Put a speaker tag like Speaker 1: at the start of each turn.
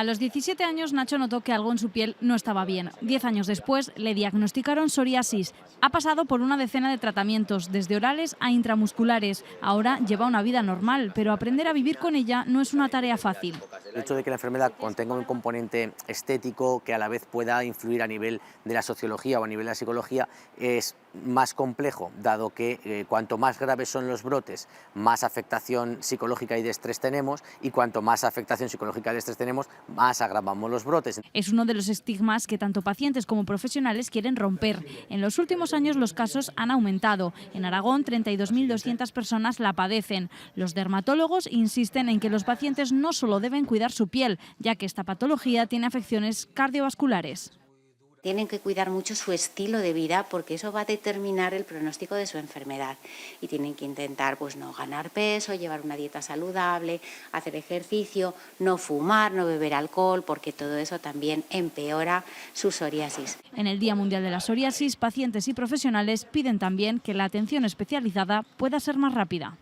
Speaker 1: A los 17 años, Nacho notó que algo en su piel no estaba bien. 10 años después, le diagnosticaron psoriasis. Ha pasado por una decena de tratamientos, desde orales a intramusculares. Ahora lleva una vida normal, pero aprender a vivir con ella no es una tarea fácil.
Speaker 2: El hecho de que la enfermedad contenga un componente estético que a la vez pueda influir a nivel de la sociología o a nivel de la psicología es más complejo, dado que cuanto más graves son los brotes, más afectación psicológica y de estrés tenemos, y cuanto más afectación psicológica y de estrés tenemos, más agravamos los brotes.
Speaker 1: Es uno de los estigmas que tanto pacientes como profesionales quieren romper. En los últimos años los casos han aumentado. En Aragón, 32.200 personas la padecen. Los dermatólogos insisten en que los pacientes no solo deben cuidar su piel, ya que esta patología tiene afecciones cardiovasculares.
Speaker 3: Tienen que cuidar mucho su estilo de vida porque eso va a determinar el pronóstico de su enfermedad y tienen que intentar no ganar peso, llevar una dieta saludable, hacer ejercicio, no fumar, no beber alcohol, porque todo eso también empeora su psoriasis.
Speaker 1: En el Día Mundial de la Psoriasis, pacientes y profesionales piden también que la atención especializada pueda ser más rápida.